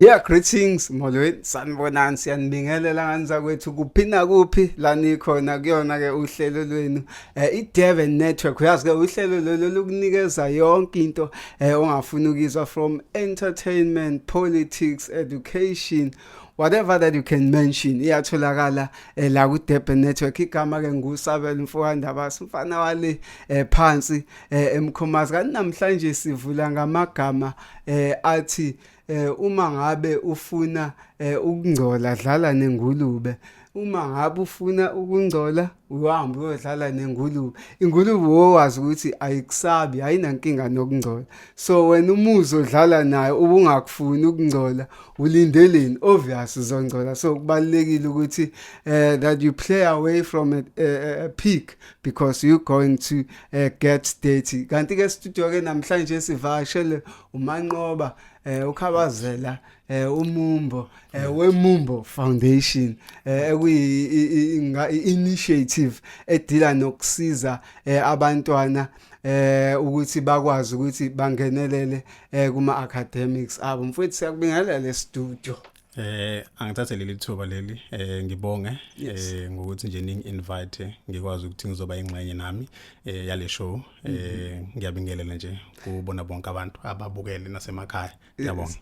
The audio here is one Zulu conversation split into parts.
Yeah, greetings molweni, sanibonani, siyanibingelela nganizakwethu kuphi nakuphi la nikhona kuyona-ke uhlelo lwenu i-Durban Network. Uyazi-ke uhlelo lolu lukunikeza yonke into ongafuna ukizwa from entertainment, politics, education, whatever that you can mention iyatholakala la ku-Durban Network. Igama-ke nguSabelo Mfowandabasi, umfana wale phansi eMkhomazi. Kanti namhlanje sivula ngamagama athi uma ngabe ufuna ukungcola dlala nengulube. Uma ngabe ufuna ukungcola uhambe uyodlala nengulube. Ingulube wowazi ukuthi ayikusabi, ayinankinga nokungcola. So wena uma uzodlala nayo ubungakufuni ukungcola, ulindeleni? Obvious uzongcola. So kubalekile ukuthi that you play away from a peak because you're going to get dirty. Kanti ke studio ke namhlanje sivakashele uManqoba ukhabazela umumbo weMumbo Foundation initiative edila nokusiza abantwana ukuthi bakwazi ukuthi bangenelele kuma academics abo. Mfowethu siyakubingelela studio. Angithathe leli thuba leli ngibonge ngokuthi nje ningi-invite ngikwazi ukuthi ngizoba ingxenye nami yale show. Ngiyabingelela nje kubona bonke abantu ababukele nasemakhaya. Ngiyabonga.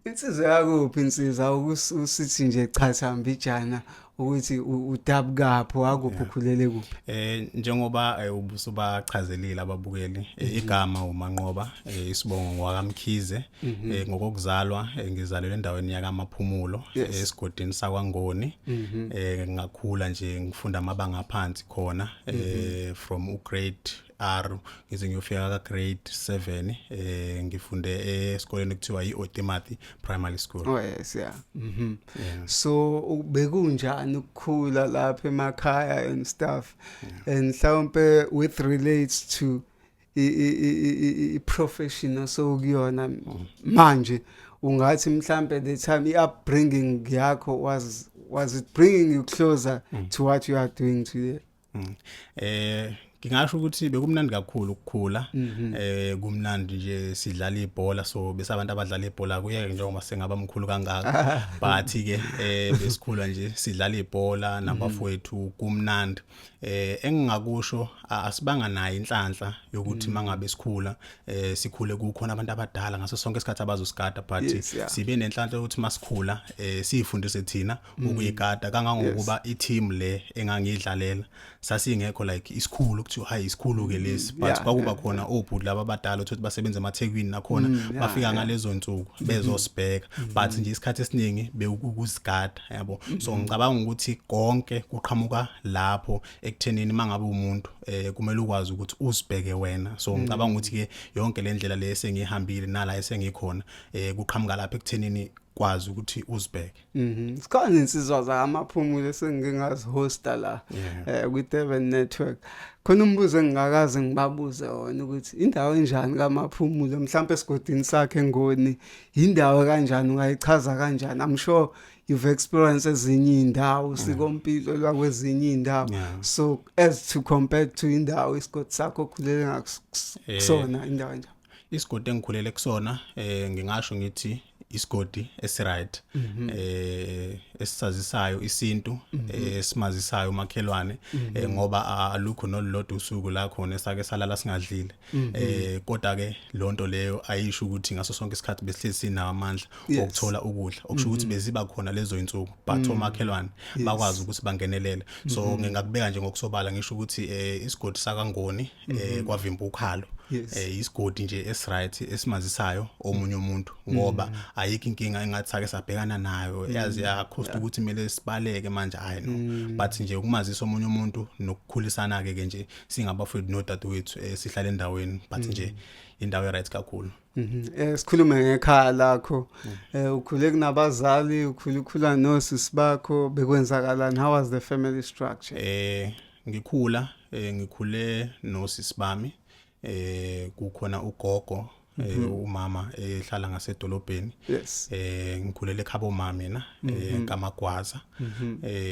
Insizwa yakuphi insizwa usithi nje cha mbijana ukuthi udabukapho akuphi ukhulele kuphi? Njengoba ubusubachazelile ababukeli igama uManqoba isibongo ngwakamkhize ngokokuzalwa ngizalelwe endaweni yakaMaphumulo esigodini sakwaNgoni. Ngakhula nje ngifunda amabanga aphansi khona from ugrade R ngize ngiyofika ka grade 7 ngifunde esikoleni ekuthiwa iOtimathi Primary School. Oh yes, yeah. So bekunjani ukukhula lapha emakhaya and stuff and mhlawumbe with relates to I professional so kuyona manje ungathi mhlambe the time upbringing yakho was it bringing you closer to what you are doing today? Ngingasho ukuthi bekumnandi kakhulu ukukhula kumnandi nje sidlala ibhola so bese abantu abadlala ibhola kuyeke njengoba sengaba mkhulu kangaka but ke besikhula nje sidlala ibhola nabafowethu kumnandi. Engingakusho asibanga nayo inhlanhla yokuthi mangabe sikhula sikhule kukhona abantu abadala ngaso sonke isikhathi abazosigada but sibe nenhlanhla ukuthi masikhula sifundise thina ukuyigada kangangokuba i-team le engangidlalela sasingekho like isikhulu ukuthi hayi isikhulu ke lesi but kwakuba khona obhudi laba abadala ukuthi basebenza emaThekwini nakhona bafika ngalezo insuku bezosibheka but nje isikhathi esiningi bekukusigada yabo. So ngicabanga ukuthi konke kuqhamuka lapho ekuthenini mangabe umuntu kumele ukwazi ukuthi uzibheke wena. So ngicabanga ukuthi ke yonke le ndlela le esengihambile nala esengikhona kuqhamuka lapho ekuthenini kwazi ukuthi uzibheke. Sikhona insizwa zamaphumulo sengingazi hosta la ku-Durban Network. Khona umbuzo engingakaze ngibabuze wona ukuthi indawo enjani kaMaphumulo mhlawumbe esigodini sakhe eNgoni indawo kanjani ungayichaza kanjani? I'm sure you've experienced ezinye indawo sikompilo lwakwezinye indawo so as to compare to indawo isigodi sakho okhulele ngakusona indawo enjani? Isigodi engikhulele kusona ngingasho ngithi isigodi esiright esisazisayo isintu esimazisayo umakhelwane ngoba alukho nolulodwa usuku la khona esake salala singadlile kodwa ke lonto leyo ayisho ukuthi ngaso sonke isikhathi besihlezi sinawo amandla okuthola ukudla okusho ukuthi beziba khona lezo insuku but omakhelwane bakwazi ukuthi bangenelele. So ngingakubeka nje ngokusobala ngisho ukuthi isigodi sakaNgoni kwavimba ukhalo isigodi nje esiright esimazisayo omunye umuntu ngoba ayikho inkinga engathi sake sabhekana nayo yazi yakhosta ukuthi kumele sibaleke manje hayi no but nje ukumazisa omunye umuntu nokukhulisana ke nje singabafowethu nodadewethu sihlala endaweni but nje indawo right kakhulu. Sikhulume ngekhaya lakho ukhule kunabazali ukhula nosisi bakho bekwenzakalani? How was the family structure? Ngikhule nosisi bami kukhona ugogo umama ehlala ngasedolobheni. Ngikhulele ekhabo mama mina kaMagwaza.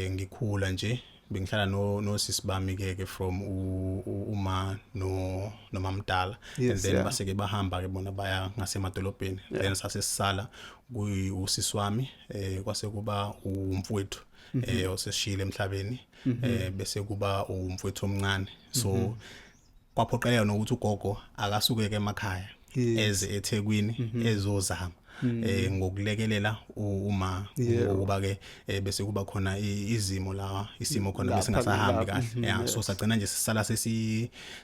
Ngikhula nje bengihlala no sisi bami ke from uma no mamdala and Yes, then yeah. base ke bahamba ke bona baya ngasemadolobheni then sase sisala usisi wami kwase kuba umfowethu oseshile emhlabeni bese kuba umfowethu omncane so kwaphoqeleka nokuthi ugogo akasuke ke emakhaya eze eThekwini ezozama ngokulekelela uma ngokuba ke bese kuba khona isimo khona bese ngasahambi kahle yeah so sagcina nje sisala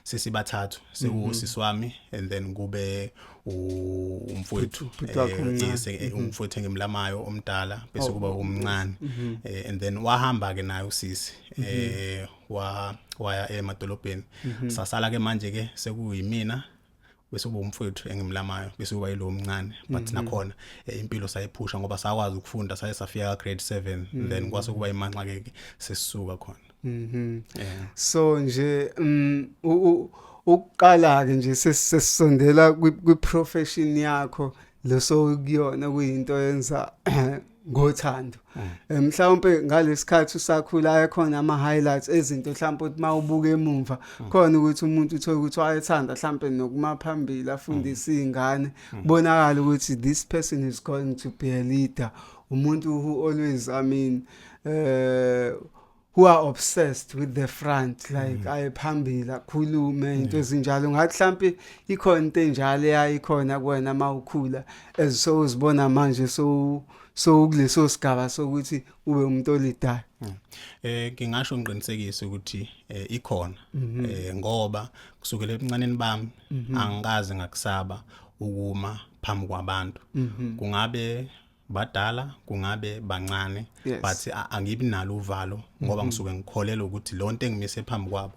sesibathathu sekusisi wami and then kube umfowethu umfowethu engimlamayo omdala bese kuba umncane and then wahamba ke naye usisi waya emadolobheni sasala ke manje ke sekuyimina bese kuba umfowethu engimlamayo bese kuba yilo omncane but nakhona impilo sayiphusha ngoba sakwazi ukufunda safika grade 7 then kwase kuba imanxa ke sesisuka khona so nje uqala ke nje sesisondela kwi profession yakho leso kuyona kuyinto yenza ngothando mhlawumbe ngalesikhathi usakhula ekhona ama highlights ezinto mhlawumbe uthi mawubuka emuva khona ukuthi umuntu uthola ukuthi wayethanda mhlawumbe nokumaphambili afundisa izingane kubonakala ukuthi this person is going to be a leader umuntu who always who are obsessed with the front like ayiphambili akhulume into ezinjalo ngathi mhlambe ikhona into enjalo yayikhona kuwena mawukhula so uzibona manje so kuleso sigaba sokuthi ube umuntu olidayo ngingasho ngiqinisekise ukuthi ikhona ngoba kusukela ebuncaneni bami angikaze ngakusaba ukuma phambi kwabantu kungabe badala kungabe bancane but angibi nalo uvalo ngoba ngisuke ngikholela ukuthi lonto engimise phambi kwabo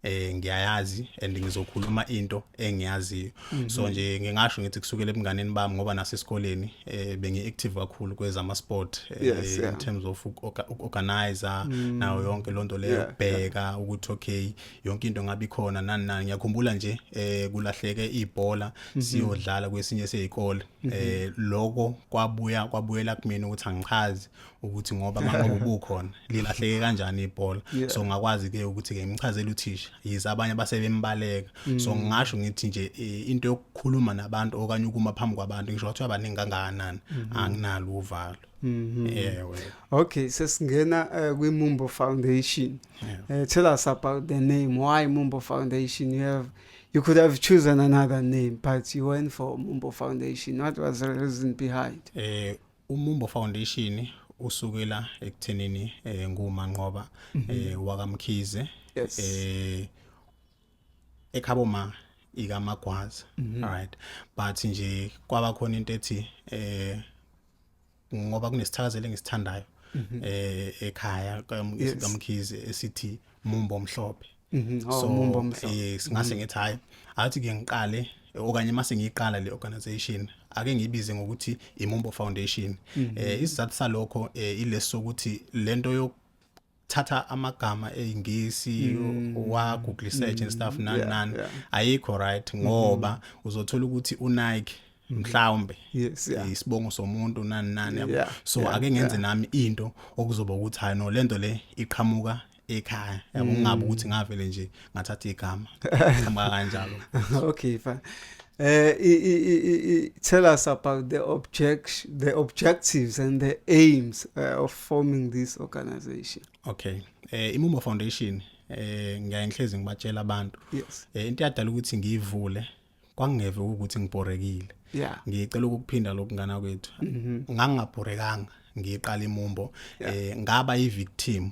ngiyayazi and ngizokhuluma into engiyaziyo so nje ngingasho ngithi kusukela ebunganeni bami ngoba nasesikoleni bengi-active kakhulu kwezama sport in terms of organizer nayo yonke lonto leyo bheka ukuthi okay yonke into ngabe ikhona nani ngiyakhumbula nje kulahleke ibhola siyodlala kwesinye sezikole lokho kwabuyela kumina ukuthi angichazi ukuthi ngoba mangabe ubukhona lilahleke kanjani ibhola so ngakwazi ke ukuthi ke ngichazele uthisha yize abanye basebembaleka so ngingasho ngithi nje into yokukhuluma nabantu okanye ukuma phambi kwabantu ngisho ukuthi abaningi kangakanani anginalo uvalo okay sesingena kwiMumbo Foundation tell us about the name why Mumbo Foundation you could have chosen another name but you went for Mumbo Foundation what was the reason behind uMumbo Foundation usukela ekuthenini ngumanqoba wakamkhize eKhaboma ikaMagwaza alright but nje kwaba khona into ethi ngoba kunesithakazelo engisithandayo ekhaya kamkhize esithi Mumbo Mhlophe so Mumbo Mhlophe singase ngithi hayi athi ke ngiqale okanye mase ngiyiqala le organization ake ngibize ngokuthi iMumbo Foundation isizathu salokho ileso ukuthi lento yokuthatha amagama eIngisi wa Google search and stuff nani ayikho right ngoba uzothola ukuthi uNike mhlawumbe isibongo somuntu nani yabo so ake ngenze nami into okuzoba ukuthi hayi no lento le iqhamuka ekhaya yabo ngabe ukuthi ngavele nje ngathatha igama qhamuka kanjalo okay fine tell us about the objectives and the aims of forming this organization okay iMumbo Foundation ngiyayenhlezi ngibatshela abantu into yadala ukuthi ngivule kwangeve ukuthi ngibhorekile ngicela ukuphinda lokungana kwethu ngangabhorekanga ngiqala iMumbo ngaba ivictim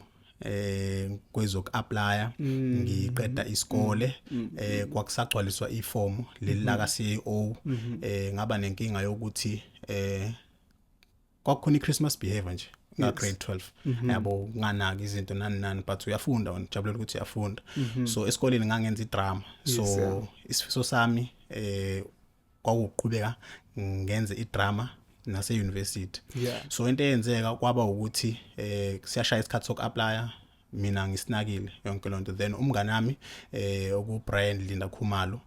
kwezoku-applya ngiqeda isikole kwakusagcwaliswa iform leli la ka-CEO ngaba nenkinga yokuthi kwakukhona iChristmas behavior nje nga grade 12 yabo nganaki izinto nani but uyafunda wena jabulela ukuthi uyafunda so esikoleni ngangenza idrama so isifiso sami kwakuqhubeka ngenze idrama nase university so into eyenzeka kwaba ukuthi siyashaya isikhathi soku-applya mina ngisinakile yonke lonto then umngane nami oku Brian Linda Khumalo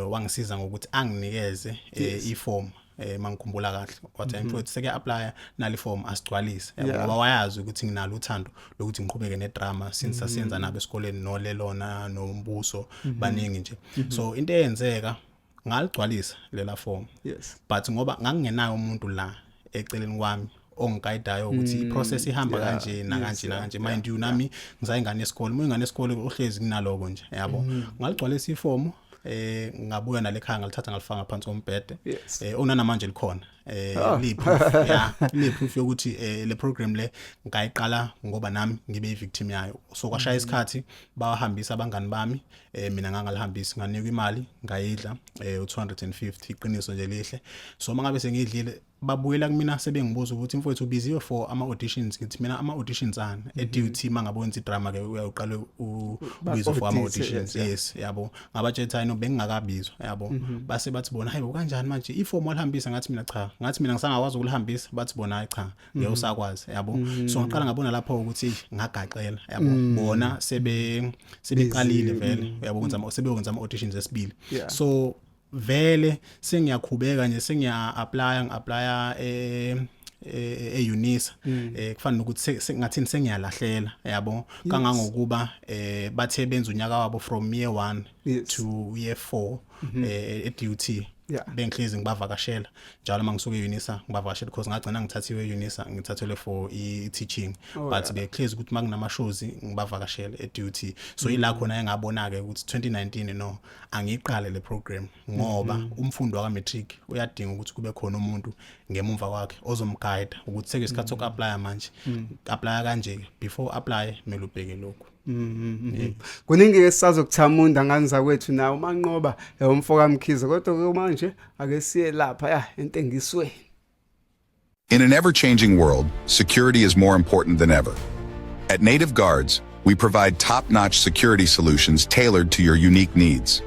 wangisiza ngokuthi anginikeze iform mangikhumbula kahle wathi mfowethu seke apply nali form asigcwalise yabo Yeah. ngoba wayazi ukuthi nginalo uthando lokuthi ngiqhubeke nedrama since sasenza nabo esikoleni nolelona nombuso baningi nje so into eyenzeka ngaligcwalisa lela form Yes. but ngoba ngangingenayo umuntu la eceleni kwami ongigayidayo ukuthi iprocess ihamba kanje nakanje mind you nami ngizayingane esikole uma ingane esikole uhlezi kunaloko nje yabo ngaligcwalisa iform ngabuya nalekhaya ngalithatha ngalifaka phansi kombhede Yes. onana manje likhona liproof yokuthi le program le ngayiqala ngoba nami ngibe ivictim yayo so kwashaya isikhathi bawahambisa abangani bami mina ngangalihambisi nganikwa imali ngayidla u250 iqiniso nje lihle so mangabe sengidlile babuyela kumina sebengibuza ukuthi mfowethu ubiziwe for ama auditions ngithi mina ama auditions ana duty mangabe wenza idrama ke uyaqala ubizwe for ama auditions yes yabo ngabatshela no bengingakabizwa yabo base bathi bona hayibo kanjani manje iform walihambisa ngathi mina cha ngathi mina ngisangakwazi ukulihambisa bathi bona hayi cha ngeke usakwazi yabo so ngaqala ngabona lapho ukuthi ngagaxela yabo bona sebeqalile vele yabo sebenza ama auditions esibili so vele sengiyakhubeka nje ngi-applya eUnisa kufanele ukuthi ngathini sengiyalahlela yabo kangangokuba bathe benza unyaka wabo from year 1 to year 4 e-DUT bengihlezi ngibavakashela njalo mangisuka eUnisa ngibavakashela because ngagcina ngithathiwe eUnisa ngithathelwe for i-teaching but behlezi ukuthi makunama shows ngibavakashela e-DUT so ila khona engabona ke ukuthi 2019 no angiqale le program ngoba umfundi waka matric uyadinga ukuthi kube khona umuntu ngemumva kwakhe ozomguide ukuthi sekuyisikhathi sokuapply manje apply kanje before apply kumele ubheke lokho kuningi esazokuthamunda nganza kwethu nawo manqoba umfoka Mkhize kodwa manje ake siye lapha entengisweni. In an ever-changing world, security is more important than ever. At Native Guards, we provide top-notch security solutions tailored to your unique needs.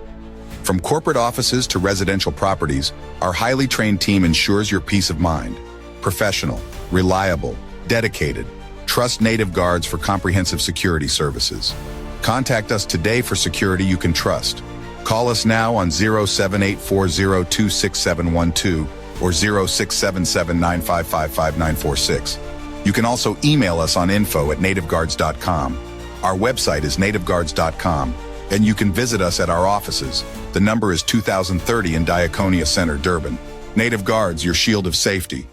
From corporate offices to residential properties, our highly trained team ensures your peace of mind. Professional, reliable, dedicated. Trust Native Guards for comprehensive security services. Contact us today for security you can trust. Call us now on 07840267112 or 067795555946. You can also email us on info@nativeguards.com. Our website is nativeguards.com, and you can visit us at our offices. The number is 2030 in Diaconia Center, Durban. Native Guards, your shield of safety.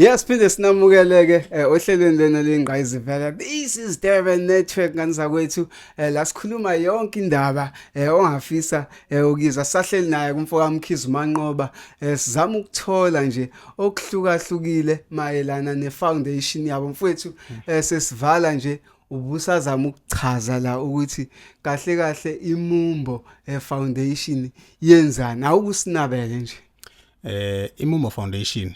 Yes, phinde sinamukeleke ohlelweni lena lengqayizivela. This is Durban Network kanza kwethu la sikhuluma yonke indaba ongafisa ukizwa sahleli naye kumfoka Mkhize Manqoba sizama ukuthola nje okuhlukahlukile mayelana nefoundation yabo mfowethu sesivala nje ubusazama ukuchaza la ukuthi kahle kahle iMumbo Foundation yenzani awukusinabele nje iMumbo Foundation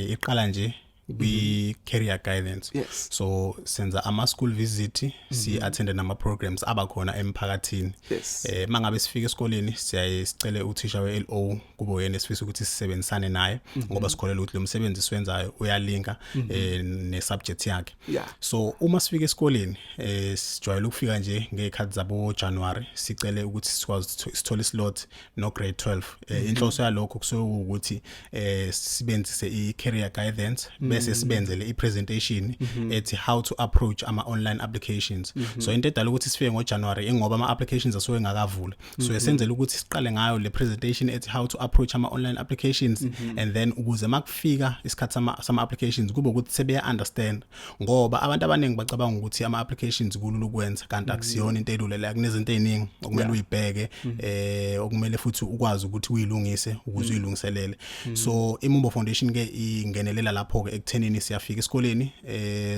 iqala nje kwi career guidance so senza ama school visit si attend nama programs abakhona emphakathini mangabe sifika esikoleni sicele uthisha weLO kube uyena esifisa ukuthi sisebenzisane naye ngoba sikholela ukuthi lo msebenzi siwenzayo uyalinka ne subject yakhe so uma sifika esikoleni sijwayele ukufika nje ngekhathi zabo January sicele ukuthi sikwazi sithole slot no grade 12 inhloso yalokho kusuke ukuthi sibenzise I career guidance bese sibenzele ipresentation ethi how to approach ama online applications so into edala ukuthi sifike ngoJanuary ngoba ama applications asuke ngakavula so esenzele ukuthi siqale ngayo le presentation ethi how to approach ama online applications and then ukuze makufika isikhathi sama applications kube ukuthi sebeya understand ngoba abantu abaningi bacabanga ukuthi ama applications kulula ukwenza kanti akusiyona into elula la kunezinto eziningi okumele uyibheke okumele futhi ukwazi ukuthi uyilungise ukuze uyilungiselele so iMumbo Foundation ke ingenelela lapho ke ekuthenini siyafika esikoleni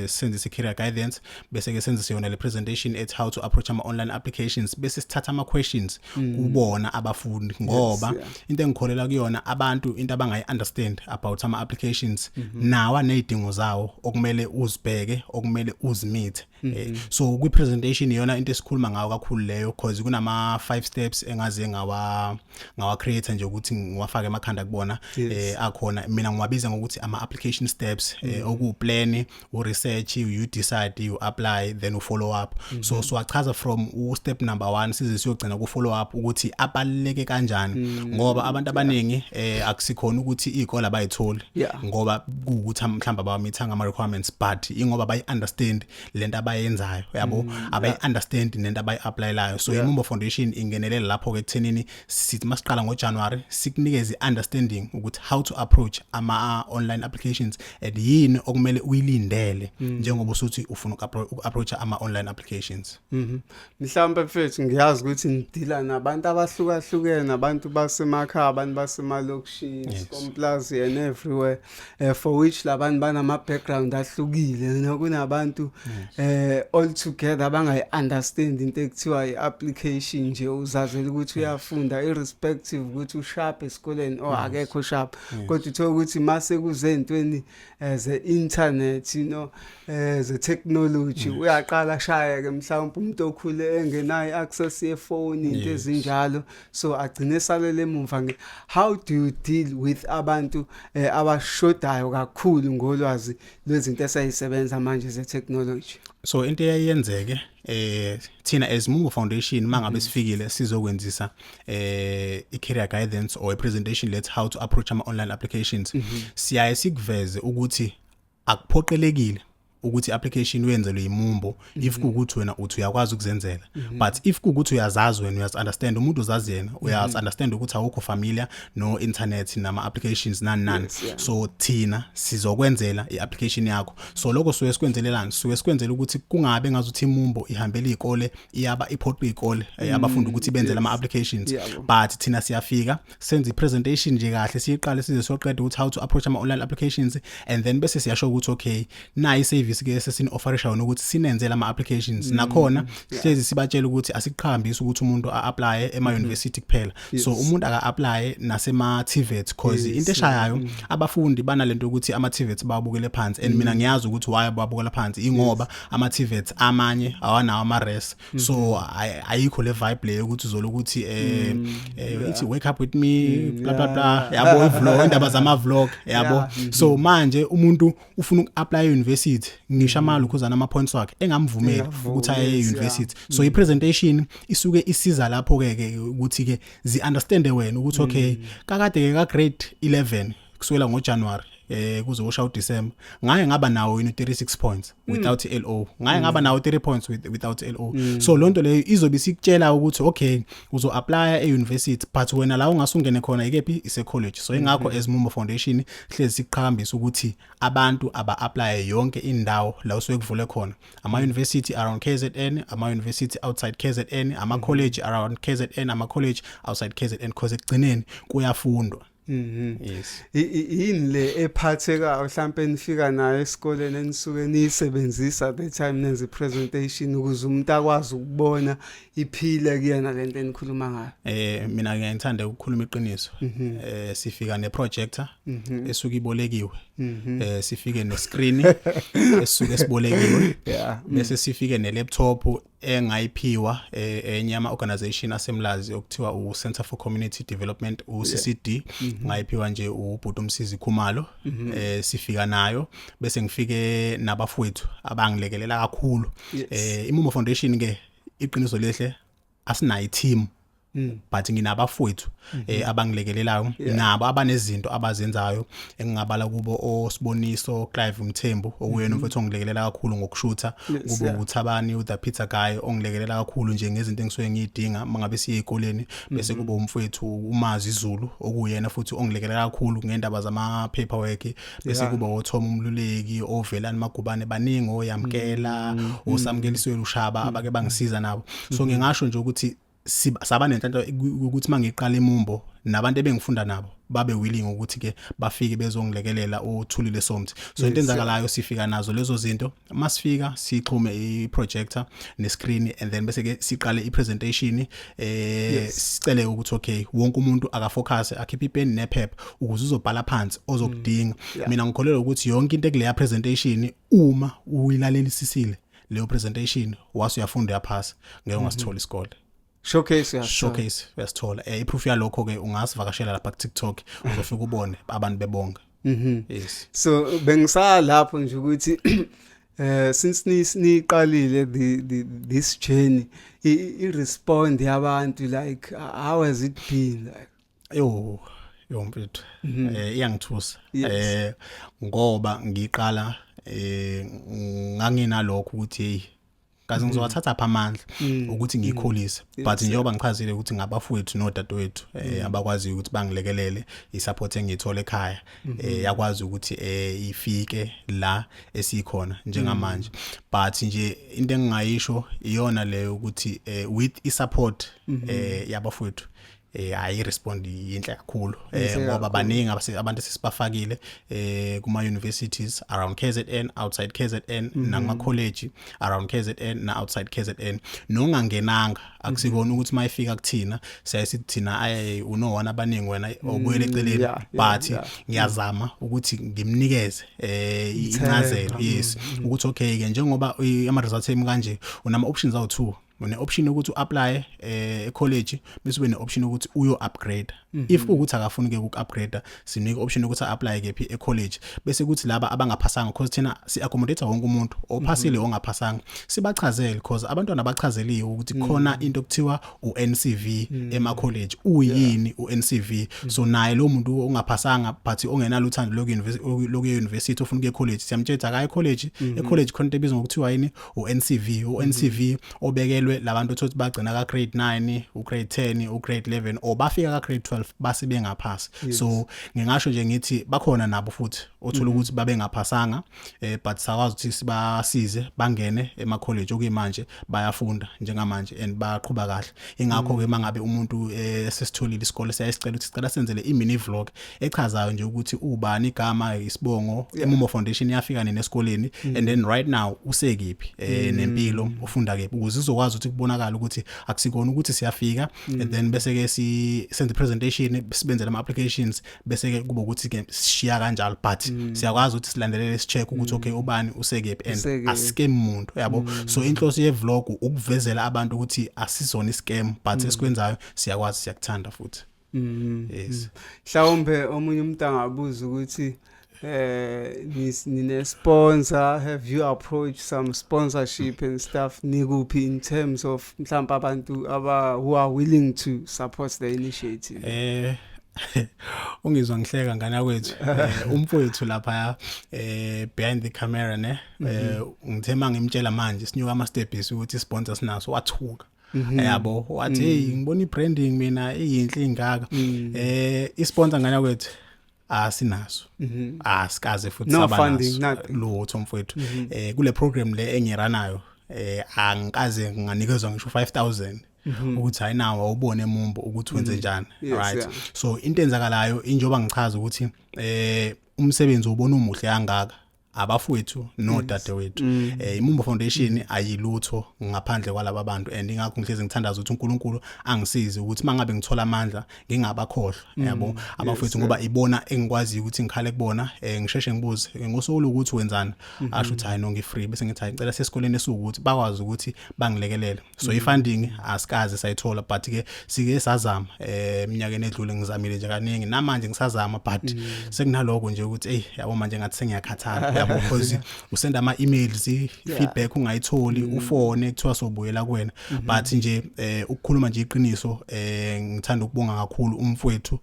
senze career guidance bese ke senze yona le presentation at how to approach ama online applications bese sithatha ama questions kubona abafundi ngoba into engikholela kuyona abantu into abangayi understand about ama applications nawa nezidingo zawo okumele uzibheke okumele uzimeet So kwi presentation iyona into esikhuluma ngayo kakhulu leyo because kunama 5 steps engaze ngawa create nje ukuthi ngiwafake emakhanda kubona akhona mina ngiwabiza ngokuthi ama application steps oku plan, u research, you decide, you apply, then u follow up. So achaza from step number 1 size siyogcina ku follow up ukuthi abaleke kanjani ngoba abantu abaningi akusikhona ukuthi izikole abayitholi ngoba kuukuthi mhlamba bawamithanga ama requirements but ingoba bayi understand lento abayenzayo yabo abayi understand nento abayi applylayo. So iMumbo Foundation ingenelela lapho ke kuthenini sithi masiqala ngoJanuary sikunikeze understanding ukuthi how to approach ama online applications and yini okumele uyilindele njengoba usuthi ufuna uku-approach ama online applications. Mhlawumbe mfethu ngiyazi ukuthi ngidila nabantu abahlukahlukene, abantu basemakhaya, abantu basemalokishini, komplazi and everywhere for which labantu banama background ahlukile kunabantu all together abangayi understand into ekuthiwa i-application nje uzazela ukuthi uyafunda irrespective ukuthi usharp esikoleni or akekho sharp kodwa uthola ukuthi mase kuzentweni ze internet ze technology uyaqala shaya ke mhlawumbe umuntu okhule engenayo access ye phone into ezinjalo so agcine salele emuva. How do you deal with abantu abashodayo kakhulu ngolwazi lwezinto esayisebenza manje ze technology? So into eyenzeke thina as Mumbo Foundation mangabe sifikile sizokwenzisa i-career guidance or a presentation let how to approach ama online applications siyaye sikuveze ukuthi akuphoqelekile ukuthi application uyenzelwe iMumbo if kuukuthi wena uthi uyakwazi ukuzenzela but if kuukuthi uyazazi wena uyazi understand umuntu uzazi yena uyazi understand ukuthi awukho familiar no internet nama applications nani so thina sizokwenzela iapplication yakho. So lokho suke sikwenzelelani suke sikwenzela ukuthi kungabe ngazuthi iMumbo ihambela izikole iyaba iphoqa izikole abafundi ukuthi benzele ama applications but thina siyafika senze ipresentation nje kahle siyiqale size soqeda ukuthi how to approach ama online applications and then bese siyasho ukuthi okay nayi service ke sesini offerisha wona ukuthi sinenzela ama applications nakhona sihlezi sibatshela ukuthi asiqhambisa ukuthi umuntu a-apply ema university kuphela so umuntu aka-apply nasema TVET cause into eshayayo abafundi banalento ukuthi ama TVET bawabukele phansi and mina ngiyazi ukuthi why babukela phansi ingoba ama TVET amanye awanawo ama res so ayikho le vibe le ukuthi uzolokuthi ithi wake up with me bla bla bla yabo vlog indaba zama vlog yabo so manje umuntu ufuna uku-apply university ngisho amalukhuzana ama points wakhe engamvumeli ukuthi aye university so i presentation isuke isiza lapho ke ukuthi ke zi understand wena ukuthi okay kakade ke ka grade 11 kusukela ngoJanuary kuze usha uDecember ngaye ngaba nawo 36 points without LO ngaye ngaba nawo 30 points without LO so lonto leyo izobe sikutshela ukuthi okay uzo apply e-university but wena la ungasungene khona ikephi ise college so ingakho as Mumbo Foundation hlezi siqhakambisa ukuthi abantu aba apply yonke indawo la usuke kuvule khona ama university around KZN ama university outside KZN ama college around KZN ama college outside KZN because ekugcineni kuyafundwa. Yes. Yini le ephatheka mhlambe nifika nayo esikoleni enisuke niyisebenzisa the time nenze presentation ukuze umuntu akwazi ukubona iphile kuyena lento enikhuluma ngayo? Mina ngiyithanda ukukhuluma iqiniso. Sifika ne projector esuka ibolekiwe. Sifike ne screen esuke sibolekiwe. Bese sifike ne laptop engayiphiwa enye ama organization asemlazi okuthiwa u Center for Community Development uCCD ngayiphiwa nje ubhuti umsizi Khumalo sifika nayo bese ngifike nabafowethu abangilekelela kakhulu iMumbo Foundation ke iqiniso lehle asinayo team but nginabafowethu abangilekelelayo nabo abanezinto abazenzayo engingabala kubo oSiboniso Clive Mthembu okuyena umfowethu ongilekelela kakhulu ngokushutha kube uThabani uThe Peter Guy ongilekelela kakhulu nje ngezinto engisuke ngiyidinga mangabe siye ezikoleni bese kube umfowethu uMazi Zulu okuyena futhi ongilekelela kakhulu ngendaba zama paperwork bese kube uThoma Umluleki oVelani Magubane baningi oyamkela osamkeliswe uShaba abake bangisiza nabo so ngingasho nje ukuthi saba nenhlanhla ukuthi mangiqala iMumbo nabantu ebengifunda nabo babe willing ukuthi ke bafike bezongilekelela uThulile Somthi so into enzakalayo sifika nazo lezo zinto masifika sixhume iprojector nescreen and then bese ke siqale ipresentation sicele ukuthi okay wonke umuntu akafocus akhiphe ipen nephepha ukuze uzobhala phansi ozokudinga mina ngikholelwa ukuthi yonke into ekuleya presentation uma uyilalelisisile leyo presentation wase uyafunda uyaphasa ngeke ungasithola isikole showcase uyasithola iproof yalokho ke ungasivakashela lapha ku TikTok uzofika ubone abantu bebonga yes so bengisala lapho nje ukuthi since niqalile this journey I respond yabantu like how has it been like yo mfethu iyangithusa ngoba ngiqala nganginalokho ukuthi hey kaze ngizowathatha apha amandla ukuthi ngikholise but njengoba ngichazile ukuthi ngabafowethu nodadewethu abakwazi ukuthi bangilekelele isupport engiyithola ekhaya yakwazi ukuthi ifike la esikhona njengamanje but nje into engingayisho iyona leyo ukuthi with isupport yabafowethu ayi respond yinhle kakhulu ngoba baningi abantu sesibafakile kuma universities around KZN outside KZN nama college around KZN na outside KZN nongangenanga akusikona ukuthi mayifika kuthina siyasithi thina unowona abaningi wena obuyele eceleni but ngiyazama ukuthi ngimnikeze incazelo yes ukuthi okay ke njengoba ama results emi kanje unama options awu2 une option ukuthi uapply college bese ube ne option ukuthi uyo upgrade if ukuthi akafuni ke uku-upgrade sinika option ukuthi apply kephi e-college bese kuthi laba abangaphasanga because thina si accommodate wonke umuntu ophasile ongaphasanga sibachazele because abantwana bachazeliwe ukuthi khona into okuthiwa uNCV ema college uyini uNCV so naye lo muntu ongaphasanga but ongenalo uthando loku university ofuna ukuye college siyamtshela akaye college e-college khona into ebizwa ngokuthiwa yini uNCV obekelwe labantu othi bagcina ka grade 9 u grade 10 u grade 11 or bafika ka grade 12 base bengaphasi so ngingasho nje ngithi bakhona nabo futhi othola ukuthi babe ngaphasanga but sakwazi ukuthi sibasize bangene ema college okuyimanje bayafunda njengamanje and baqhubha kahle ingakho ke mangabe umuntu sesitholile isikole siyasicela ukuthi sicela senzele i-mini vlog echazayo nje ukuthi ubani igama isibongo eMumo Foundation yafika nini esikoleni and then right now usekiphi nempilo ufunda kephi ukuze uzokwazi ukuthi kubonakala ukuthi akusikona ukuthi siyafika and then bese ke senze presentation sibenzele ama applications bese ke kuba ukuthi ke sishiya kanjalo but siyakwazi ukuthi silandelele sicheck ukuthi okay ubani usekephi and ascam umuntu yabo so inhloso ye vlog ukuvezela abantu ukuthi asizona iscam but esikwenzayo siyakwazi siyakuthanda futhi yes mhlawumbe omunye umuntu angabuza ukuthi nine sponsor have you approached some sponsorship and stuff nikuphi in terms of mhlawumbe abantu who are willing to support the initiative ungizwa ngihleka ngana kwethu umfowethu lapha behind the camera ne ngithema ngimtshela manje sinyuka ama steps ukuthi sponsor sinaso wathuka yabo wathi hey ngibona ibranding mina iyinhle ingaka isponsor ngana kwethu asinaso asikaze futhi sabanaso lutho mfowethu kule program le engiranayo angikaze nganikezwa ngisho 5000 ukuthi ayinawo ubone eMumbo ukuthi wenze njani right so into enzakalayo injoba ngichaza ukuthi umsebenzi ubona umuhle kangaka abafowethu nodadewethu iMumbo Foundation ayilutho ngaphandle kwalabo abantu and ingakho ngihlezi ngithandaza ukuthi uNkulunkulu angisize ukuthi mangabe ngithola amandla ngingabakhohlwa yabo abafowethu ngoba ibona engikwazi ukuthi ngikhale kubona ngisheshe ngibuze ngosolo ukuthi wenzani asho ukuthi hayi no ngifree bese ngithi hayi ngicela sesikoleni esukuthi bakwazi ukuthi bangilekelele so ifunding asikaze sayithola but ke sike sazama eminyakeni edlule ngizamile nje kaningi namanje ngisazama but sekunaloko nje ukuthi hey yabo manje ngathi sengiyakhathala yabo because usenda ama emails feedback ungayitholi ufone kuthiwa sobuyela kuwena but nje ukukhuluma nje iqiniso ngithanda ukubonga kakhulu umfowethu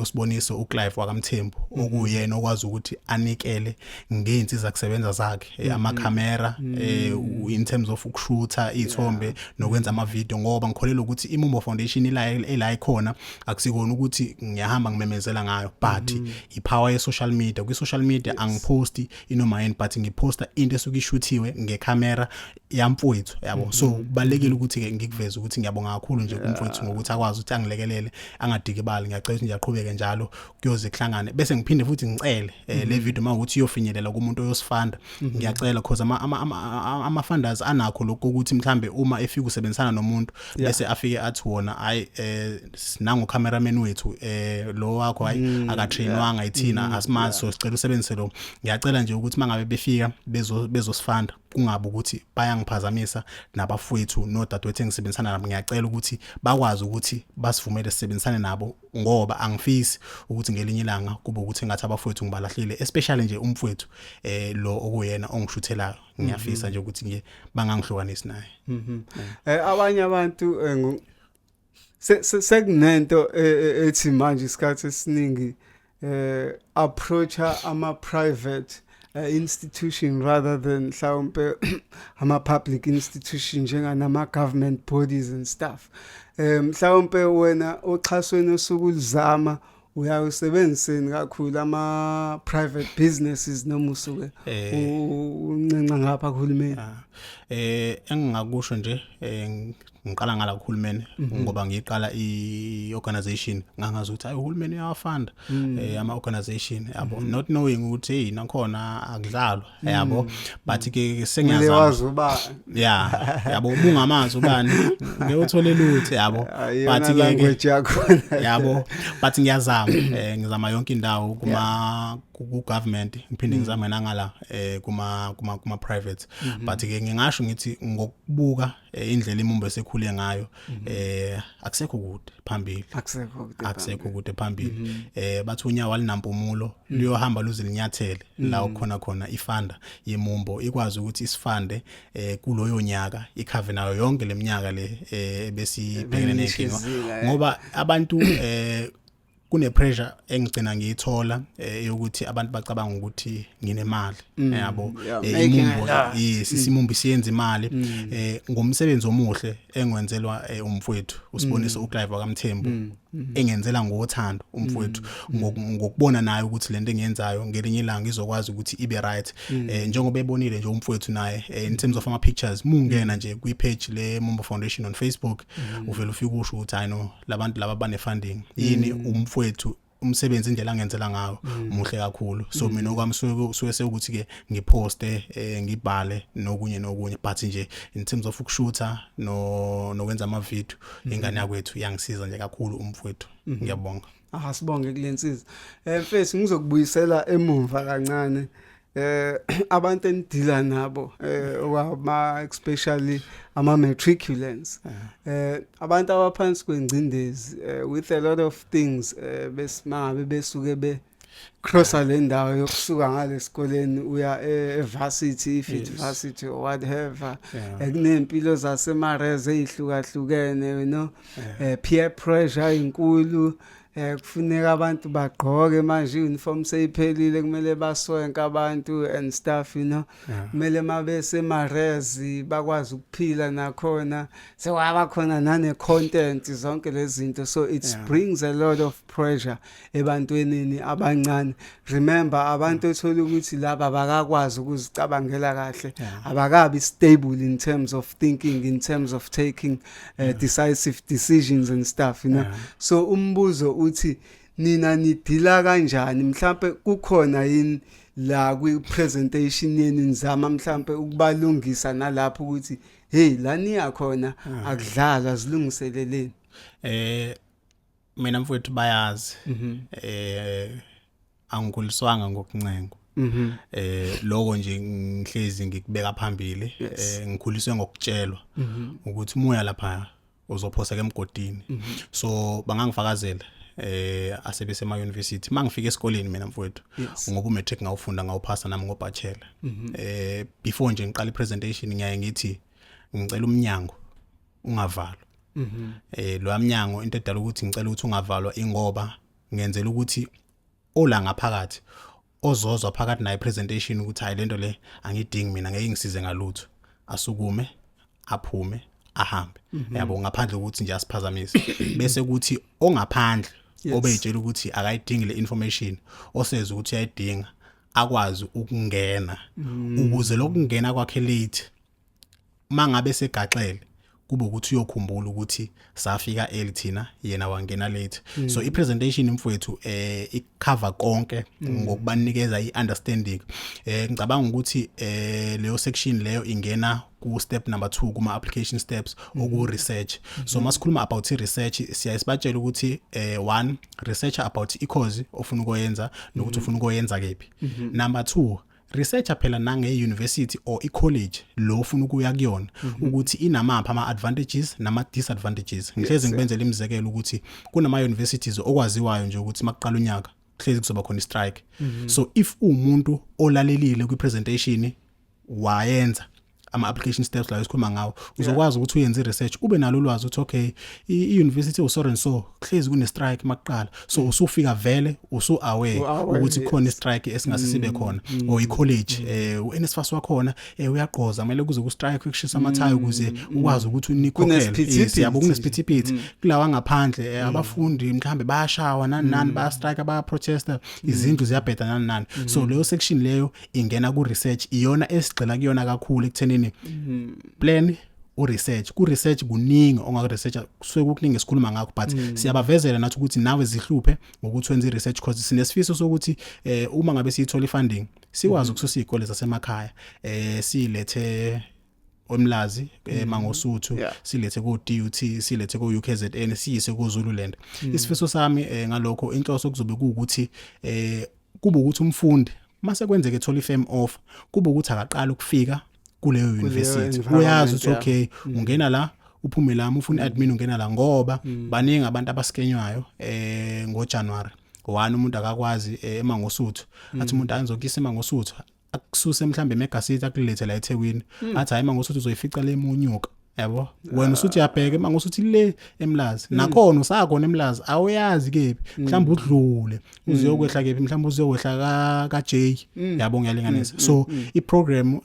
usiboniso uClive wakamthembu okuyena okwazi ukuthi anikele ngeensiza kusebenza zakhe ama camera in terms of ukushootha izithombe nokwenza ama video ngoba ngikholela ukuthi iMumbo Foundation ila ikhona akusikona ukuthi ngiyahamba ngimemezela ngayo but ipower ye social media kwi social media angiposti inoma yini but ngiposta into esuke ishuthiwe ngecamera yamfowethu yabo so kubalekile ukuthi ke ngikuveze ukuthi ngiyabonga kakhulu nje kumfowethu ngokuthi akwazi ukuthi angilekelele angadikibali ngiyacela ukuthi ngiyaqhubeke njalo kuyoze kuhlangane bese ngiphinde futhi ngicele le video mawukuthi iyofinyelela kumuntu oyosifanda ngiyacela because ama funders anakho lokho ukuthi mhlambe uma efika usebenzisana nomuntu bese afike athi wona hayi nangu cameraman wethu lo wakho hayi akatrainwanga ithina asimazi so sicela usebenzise lo ngiyacela nje ukuthi ukuthi mangabe befika bezosifanda kungabe ukuthi bayangiphazamisa nabafowethu nodadewethu engisebenzisana nabo ngiyacela ukuthi bakwazi ukuthi basivumele sisebenzisane nabo ngoba angifisi ukuthi ngelinye ilanga kube ukuthi ngathi abafowethu ngibalahlile especially nje umfowethu lo okuyena ongishuthelayo ngiyafisa nje ukuthi nje bangangihlukanisi naye abanye abantu sekunento ethi manje isikhathi esiningi approacha ama private institution rather than mhlawumbe ama public institution njenganama government bodies and stuff. Mhlawumbe wena oxhasweni osukulizama uyawusebenziseni kakhulu ama private businesses noma usuke uncenca ngapha kuhulumeni. Engingakusho nje ngiqala ngala kuhulumeni ngoba ngiqala iorganization ngangazi ukuthi hayi uhulumeni uyawafunda ama organization yabo not knowing ukuthi hey nakhona akudlalwa yabo but ke sengiyazama yabo ubungamazi ubani ngiyothola lutho yabo but ke language yakho yabo but ngiyazama ngizama yonke indawo ku government ngiphinde ngizame nangala kuma private but ke ngingasho ngithi ngokubuka indlela imumbo esekhule ngayo akusekho kude phambili akusekho kude phambili bathi unyawo alinampumulo liyohamba luzilinyathele la khona ifanda yemumbo ikwazi ukuthi isifande kuloyo nyaka ikhave nayo yonke leminyaka le besibhekene nenkinga ngoba abantu kune pressure engigcina ngiyithola yokuthi abantu bacabanga ukuthi nginemali yabo imumbo isimumbi siyenza imali ngomsebenzi omuhle engwenzelwa umfowethu usibonisa uClive kaMthembu engenzela ngothando umfowethu ngokubona naye ukuthi lento engiyenzayo ngelinye ilanga izokwazi ukuthi ibe right njengoba ebonile nje umfowethu naye in terms of ama pictures mungena nje kwi page le Mumbo Foundation on Facebook uvela ufika usho ukuthi I know labantu laba bane funding yini umfowethu umsebenzi indlela angenzela ngayo muhle kakhulu so mina okwami suke sekuthi ke ngiposte ngibhale nokunye but nje in terms of ukushootha nokwenza ama video ingane yakwethu yangisiza nje kakhulu umfowethu ngiyabonga sibonge kulensiza mfethu ngizokubuyisela emumva kancane abantu endila nabo especially ama matriculants abantu abaphansi kwengcindezi with a lot of things besimanga besuke crosser le ndawo yokusuka ngale sikoleni uya evarsity varsity or whatever kunempilo zasemareze ezihlukahlukene you know peer pressure inkulu kufuneka abantu bagqoke manje uniform seyiphelile kumele baswenke abantu and stuff you know kumele mabese marezi bakwazi ukuphila nakhona sewaba khona nane content zonke lezi zinto so it brings a lot of pressure ebantwenini abancane remember abantu ethola ukuthi laba bakakwazi ukuzicabangela kahle abakabi stable in terms of thinking in terms of taking decisive decisions and stuff you know so umbuzo uthi nina nidila kanjani mhlambe kukhona yini la kwi presentation yenu nizama mhlambe ukubalungisa nalapho ukuthi hey lani yakhona akudlala zilungiseleleni mina mfowethu bayazi angikuliswanga ngokuncengo lokho nje ngihlezi ngikubeka phambili ngikhuliswe ngokutshelwa ukuthi moya lapha uzophoseka emgodini so bangangifakazela asebese ema university mangifika esikoleni mina mfowethu ngoba umatric ngawufunda ngawuphasa nami ngobachelor before nje ngiqala ipresentation ngiyaye ngithi ngicela umnyango ungavalwa lo mnyango into edala ukuthi ngicela ukuthi ungavalwa ingoba ngenzela ukuthi ola ngaphakathi ozozwa phakathi naye presentation ukuthi hayi lento le angidingi mina ngeke ngisize ngalutho asukume aphume ahambe yabo ngaphandle ukuthi nje asiphazamise bese kuthi ongaphandle obeyitshela ukuthi akayidingi le information oseza ukuthi uyayidinga akwazi ukungena ukuze lokungena kwakhe late mangabe segaxele kube ukuthi uyokhumbula ukuthi safika early thina yena wangena late so ipresentation mfowethu icover konke ngokubanikeza iunderstanding ngicabanga ukuthi leyo section leyo ingena ku step number 2 kuma application steps oku research so masikhuluma about research siyasibatshela ukuthi 1 research about i-course ofuna ukuyenza nokuthi ufuna ukuyenza kephi number 2 researcher phela nange university or I college lo ufuna ukuya kuyona ukuthi inamapha ama advantages nama disadvantages ngihlezi ngibenzela imizekelo ukuthi kunama universities okwaziwayo nje ukuthi maqala unyaka hlezi kuzoba khona strike so if umuntu olalelile kwi presentation wayenza ama application steps la esikhuluma ngawo uzokwazi ukuthi uyenze research ube nalo lwazi ukuthi okay I university so and so hlezi kune strike maqala so usufika vele usu aware ukuthi khona strike esingase sibe khona or I college uNSFAS wakhona uyaqoza kumele kuze ku strike kushisa amathayi ukuze ukwazi ukuthi unikhokhele siyabo kunesiphithiphithi kulawa ngaphandle abafundi mhlambe bayashawa nani baya strike aba protester izindlu ziyabheda nani so leyo section leyo ingena ku research iyona esigcila kuyona kakhulu ekuthenini plan u research ku research kuningi ongaku researcher kusuke kukuningi esikhuluma ngakho but siyabavezela nathi ukuthi nawe zihluphe ngokuthi wenze research course sinesifiso sokuthi uma ngabe siyithola ifunding sikwazi ukususa izikole zasemakhaya silethe omlazi eMangosuthu silethe ku DUT silethe ku UKZN siyise ku Zululand isifiso sami ngalokho inhloso kuzobe kuukuthi kube ukuthi umfundi mase kwenzeke ethola ifirm offer kube ukuthi akaqala ukufika kuleyo university uyazi ukuthi okay ungena la uphume la ufuna admin ungena la ngoba baningi abantu abaskenywayo ngoJanuary 1 umuntu akakwazi eMangosuthu athi umuntu anzokisa eMangosuthu akususe mhlambe eMegascity akulethe la eThekwini athi hayi eMangosuthu uzoyifica le emunyuka yabo wena usuthi uyabheka eMangosuthu le eMlazi nakhona usakhona eMlazi awuyazi kephi mhlawumbe udlule uziyokwehla kephi mhlawumbe uziyokwehla ka J yabo ngiyalinganisa so I program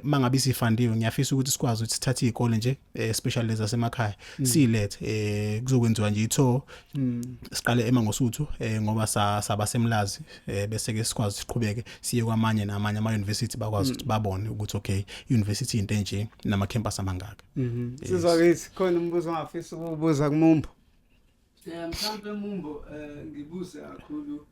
mangabe sifandiwe ngiyafisa ukuthi sikwazi ukuthi sithathe izikole nje especially lezi zasemakhaya silethe kuzokwenziwa nje itho siqale eMangosuthu ngoba saba seMlazi bese ke sikwazi siqhubeke siye kwamanye namanye ama university bakwazi ukuthi babone ukuthi okay university into enje nama campus amangaka Sizakithi khona umbuzo ongafisa ukubuza kuMumbo. Mhlambe Mumbo ngibuze kakhulu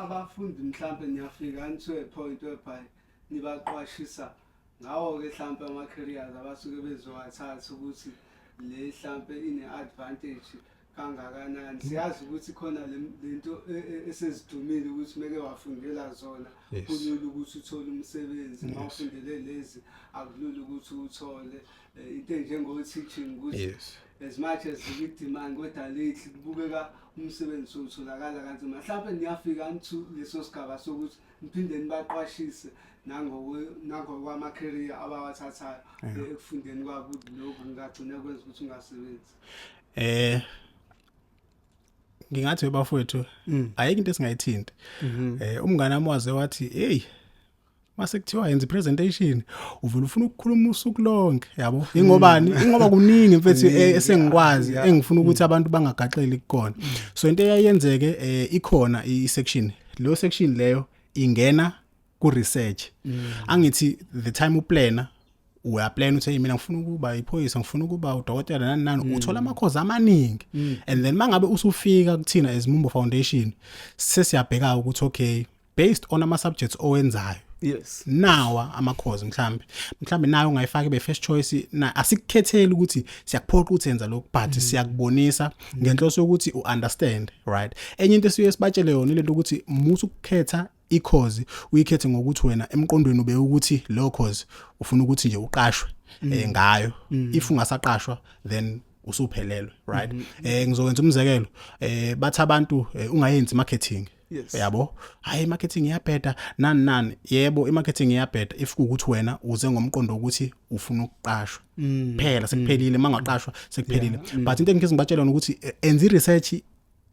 abafundi mhlambe niyafika into a point whereby nibaqwashisa ngawo ke mhlambe ama careers abasuke bezowathatha ukuthi le mhlambe ine advantage kangakanani siyazi ukuthi khona lento esezidumile ukuthi meke wafundela zona kulula ukuthi uthole umsebenzi mawufundele lezi akulula ukuthi uthole into njengo teaching ukuthi as much as we demand kodwa lethi kubukeka umsebenzi utholakala kanzima mhlawumbe niyafika into leso sigaba sokuthi niphinde nibaqwashise nango kwama career abawathathayo ekufundeni kwabo lokhu ngagcina kwenza ukuthi ungasebenzi ngingathi bafowethu ayike into esingayithinta umngane wami waze wathi hey mase kuthiwa yenza presentation uvela ufuna ukukhuluma usuku lonke yabo ingoba kuningi mfethu esengikwazi engifuna ukuthi abantu bangagaxeli kukona so into eyayenzeke ikhona isection leyo section leyo ingena ku research angithi the time uplana uyaplan uthi mina ngifuna ukuba iphoyisa ngifuna ukuba udokotela nani uthola amakhozi amaningi and then mangabe usufika kuthina as Mumbo Foundation sesiyabheka ukuthi okay based on ama subjects owenzayo nawa amakhozi mhlambe nayo ungayifaka be first choice na asikukhetheli ukuthi siyakuphoqa ukuthi enza lokhu but siyakubonisa ngenhloso yokuthi uunderstand right enye into esiye sibatshele yona lento ukuthi musu ukukhetha ikhozi uyikhethe ngokuthi wena emqondweni ube ukuthi lo cause ufuna ukuthi nje uqashwe ngayo if ungasaqashwa then usuphelelwe right ngizokwenza umzekelo bathi abantu ungayenzi marketing yabo hayi marketing iyabheda nani yebo imarketing iyabheda if ukuthi wena uze ngomqondo ukuthi ufuna ukuqashwa phela sekuphelile mangaqashwa sekuphelile but into engike ngibatshela ukuthi enza research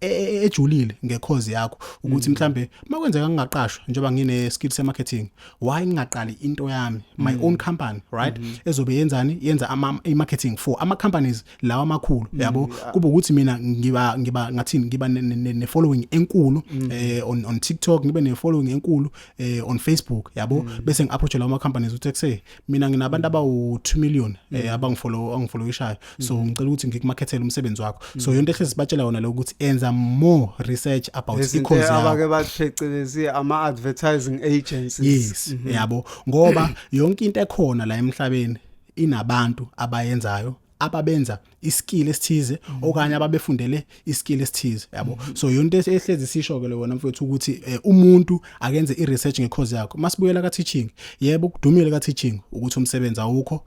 ejulile ngekhozi yakho ukuthi mhlambe makwenzeka ngingaqashwa njengoba ngine skill se marketing why ngingaqali into yami my own company right ezobe yenzani yenza marketing for ama companies lawa amakhulu yabo kuba ukuthi mina ngiba ngathini ngiba ne following enkulu on TikTok ngibe ne following enkulu on Facebook yabo bese ngiapproach lawa ama companies uthi ekuse mina nginabantu abawu 2 million angifollowishayo so ngicela ukuthi ngikumarketele umsebenzi wakho so yonke ehle sibatshela yona lo ukuthi enza more research about ikhozi yakho abake baphecelezi ama advertising agencies yabo ngoba yonke into ekhona la emhlabeni inabantu abayenzayo ababenza iskill esithize okanye ababefundele iskill esithize yabo. So yonke ehlezi sisho ke wona mfowethu ukuthi umuntu akenze i-research ngecourse yakho. Masibuyela ka teaching, yebo kudumile ka teaching ukuthi umsebenzi awukho,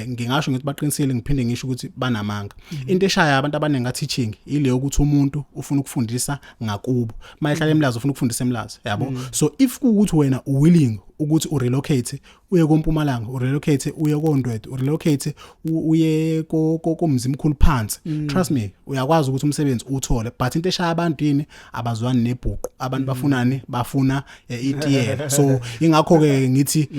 ngingasho ngithi baqinisile, ngiphinde ngisho ukuthi banamanga. Into eshaya abantu abaningi ka teaching ile ukuthi umuntu ufuna ukufundisa ngakubo, mayehlala emlazi ufuna ukufundisa emlazi yabo. So if ukuthi wena willing ukuthi urelocate uye koMpumalanga, urelocate uye koNdwedwe, urelocate uye komzimkhulu phansi, trust me uyakwazi ukuthi umsebenzi uthole. But into eshaya abantu yini, abazwani nebhuqu, abantu bafunani, bafuna itiyela. So ingakho ke ngithi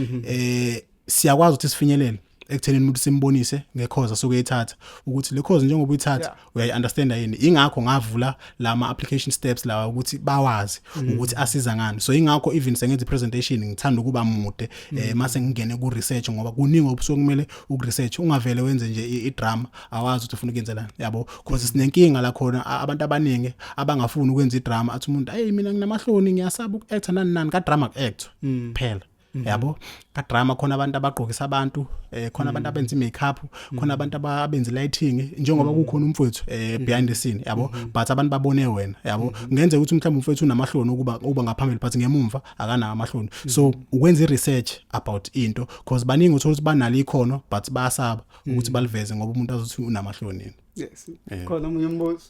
siyakwazi ukuthi sifinyelele ekuthenini umuntu simbonise ngekhoza sokuyithatha ukuthi le khoza njengoba uyithatha uyayi-understanda yini. Ingakho ngavula lama application steps lawa ukuthi bawazi ukuthi asiza ngani. So ingakho even sengenza presentation ngithanda ukuba mude mase ngingene ku research, ngoba kuningi obusuku kumele ukuresearch, ungavele wenze nje idrama awazi ukuthi ufuna ukwenzelani yabo. Because sinenkinga la khona abantu abaningi abangafuni ukwenza idrama, athi umuntu hey mina nginamahloni ngiyasaba uku-act nani ka drama ku-act phela yabo. Ka drama khona abantu abagqokisa abantu, khona abantu abenza i-makeup, khona abantu abenza lighting, njengoba kukhona umfowethu behind the scene yabo. But abantu babone wena yabo. Ngenze ukuthi mhlawumbe umfowethu unamahloni uba ngaphambili but ngemumva akanawo amahloni. So ukwenza i-research about into, because baningi uthola ukuthi banalo ikhono but bayasaba ukuthi baliveze ngoba umuntu azothi unamahloni. Yes, khona omunye umbuzo.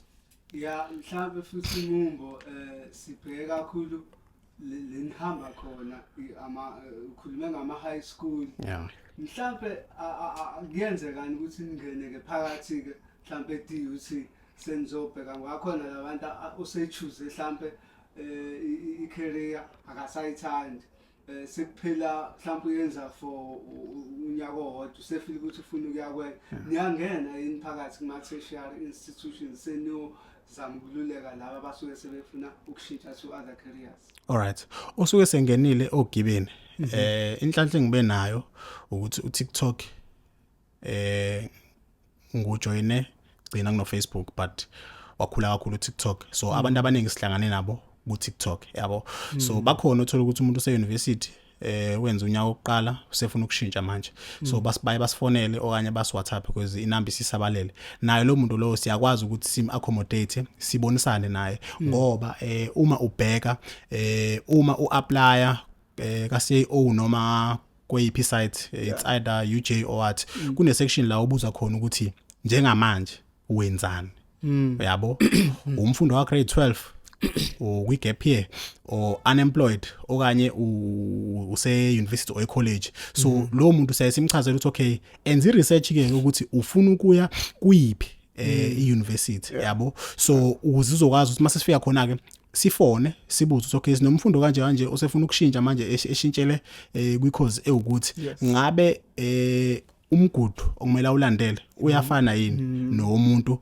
Ya mhlawumbe futhi Mumbo sibheke kakhulu lenihamba khona ukhuluma ngama high school. Mhlawumbe kuyenzekani ukuthi ningene ke phakathi ke mhlawumbe DUT senizobheka ngakhona labantu osechoose mhlawumbe i-career akasayithandi, sekuphela mhlawumbe uyenza for unyaka owodwa usefile ukuthi ufuna ukuyakwena, niyangena yini phakathi kuma tertiary institutions zamkululeka laba abasuke sebefuna ukushintsha to other careers? Alright, osuke sengenile ogibeni inhlanhla engibe nayo ukuthi uTikTok ngujoyine gcina kuno Facebook but wakhula kakhulu uTikTok. So abantu abaningi sihlangane nabo ku TikTok yabo. So bakhona uthola ukuthi umuntu use university wenza unyaka oqala usefuna ukushintsha manje. So basifonele okanye bas WhatsApp because inamba isisabalele. Naye lo muntu lo siyakwazi ukuthi sim accommodate, sibonisane naye ngoba uma ubheka uma uapply ka CEO noma kweyiphi site, it's either UJ or what, kune section la ubuza khona ukuthi njengamanje wenzani yabo. Umfundo wa grade 12 or we gap year or unemployed okanye use university or college. So lo muntu sayesimchazela ukuthi okay enza research ke ukuthi ufuna ukuya kuyiphi i-university yabo. So uzizokwazi ukuthi mase sifika khona ke sifone sibuze ukuthi okay sinomfundo kanje osefuna ukushintsha manje eshintshele kwi-course ukuthi ngabe umgudu okumele ulandele uyafana yini nomuntu